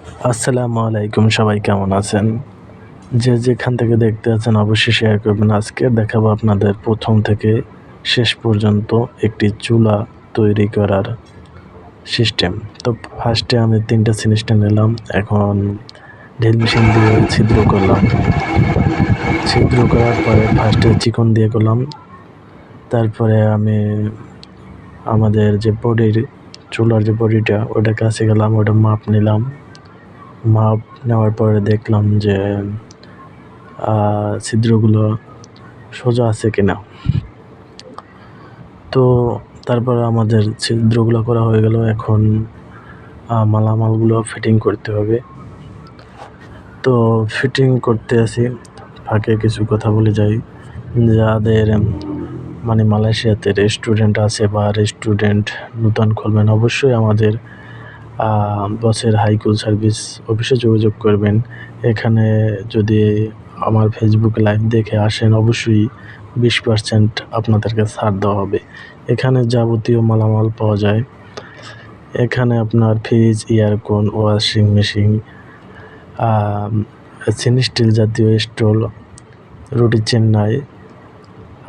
আসসালামু আলাইকুম, সবাই কেমন আছেন? যে যেখান থেকে দেখতে আছেন অবশ্যই শেয়ার করবেন। আজকে দেখাবো আপনাদের প্রথম থেকে শেষ পর্যন্ত একটি চুলা তৈরি করার সিস্টেম। তো ফার্স্টে আমি 3টা সিলিন্ডার নিলাম। এখন ড্রিল মেশিন দিয়ে ছিদ্র করলাম। ছিদ্র করার পরে ফার্স্টে চিকন দিয়ে করলাম। তারপরে আমি আমাদের যে চুলার যে বডিটা ওটার কাছে গেলাম, ওটা মাপ নিলাম। মাপ নেওয়ার পরে দেখলাম যে ছিদ্রগুলো সোজা আছে কিনা। তো তারপরে আমাদের ছিদ্রগুলো করা হয়ে গেল। এখন মালামালগুলো ফিটিং করতে হবে। তো ফিটিং করতে আসি, ফাঁকে কিছু কথা বলে যাই। যাদের মালয়েশিয়াতে রেস্টুরেন্ট আছে বা রেস্টুরেন্ট নতুন খুলবেন, অবশ্যই আমাদের বসের হাইকুল সার্ভিস অফিসে যোগাযোগ করবেন। এখানে যদি আমার ফেসবুক লাইভ দেখে আসেন, অবশ্যই 20% আপনাদেরকে ছাড় দেওয়া হবে। এখানে যাবতীয় মালামাল পাওয়া যায়। এখানে আপনার fridge, aircon, washing machine, stainless জাতীয় স্টুল, রুটি চেন্নাই,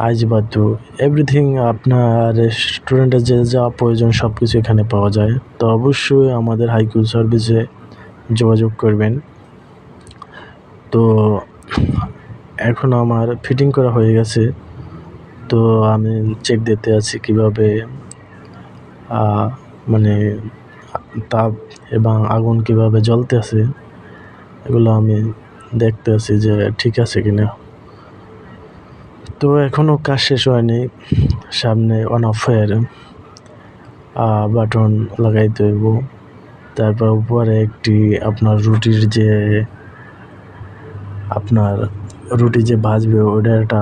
আইসবাতু, এভরিথিং আপনার রেস্টুরেন্টে যে যা প্রয়োজন সব কিছু এখানে পাওয়া যায়। তো অবশ্যই আমাদের হাইকুল সার্ভিসে যোগাযোগ করবেন। তো এখন আমার ফিটিং করা হয়ে গেছে। তো আমি চেক দিতে আছি কীভাবে তাপ এবং আগুন কীভাবে জ্বলতে আছে, এগুলো আমি দেখতে আছি যে ঠিক আছে কিনা। তো এখনও কাজ শেষ হয়নি। সামনে অন অফের বাটন লাগাইতে হইব। তারপর উপরে একটি আপনার রুটি যে ভাজবে ওটা একটা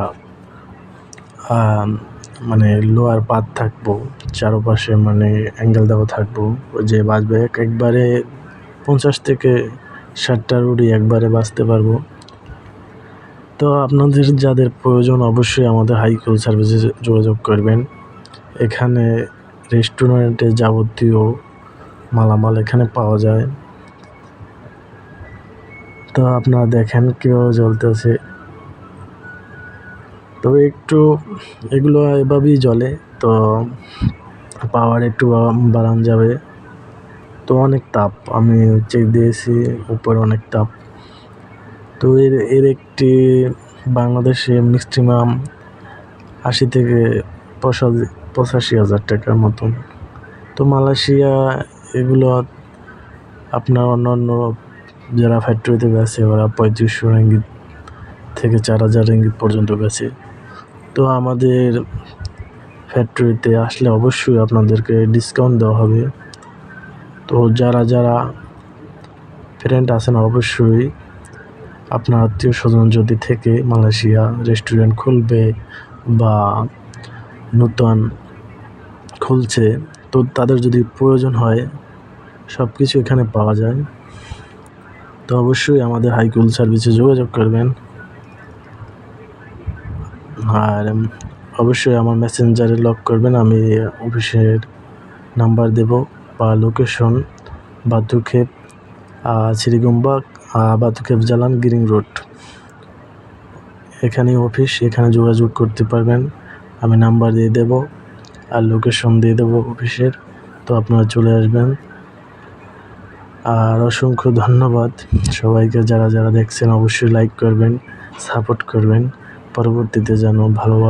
লোহার পাত থাকবো, চারপাশে অ্যাঙ্গেল দেওয়া থাকবো। যে ভাজবে একবারে 50 থেকে 60টা রুটি একবারে ভাজতে পারবো। তো আপনাদের যাদের প্রয়োজন অবশ্যই আমাদের হাইকুল সার্ভিসে যোগাযোগ করবেন। এখানে রেস্টুরেন্টে যাবতীয় মালামাল এখানে পাওয়া যায়। তো আপনারা দেখেন কীভাবে জ্বলতেছে। তবে একটু এগুলো এভাবেই জ্বলে, তো পাওয়ার একটু বাড়ানো যাবে। তো অনেক তাপ, আমি চেক দিয়েছি, উপরে অনেক তাপ। তো এর একটি বাংলাদেশে ম্যাক্সিমাম 80 থেকে 85,000 টাকার মতন। তো মালয়েশিয়া এগুলো আপনার অন্যান্য যারা ফ্যাক্টরিতে বেচে ওরা 3500 রিঙ্গিত থেকে 4000 রিঙ্গিত পর্যন্ত বেচে। তো আমাদের ফ্যাক্টরিতে আসলে অবশ্যই আপনাদেরকে ডিসকাউন্ট দেওয়া হবে। তো যারা ফ্রেন্ড আছেন অবশ্যই আপনার আত্মীয় স্বজন যদি থেকে মালয়েশিয়া রেস্টুরেন্ট খুলবে বা নতুন খুলছে, তো তাদের যদি প্রয়োজন হয় সব কিছু এখানে পাওয়া যায়। তো অবশ্যই আমাদের হাইকুল সার্ভিসে যোগাযোগ করবেন। আর অবশ্যই আমার মেসেঞ্জারে লক করবেন। আমি অফিসের নাম্বার দেব বা লোকেশন বাতুক্ষেপ শ্রীগম্বা বাতুক্ষেপ জালান গ্রিন রোড, এখানে অফিস। এখানে যোগাযোগ করতে পারবেন। আমি নাম্বার দিয়ে দেব আর লোকেশন দিয়ে দেব অফিসের। তো আপনারা চলে আসবেন। আর অসংখ্য ধন্যবাদ সবাইকে, যারা দেখছেন অবশ্যই লাইক করবেন, সাপোর্ট করবেন। পরবর্তীতে যেন ভালোভাবে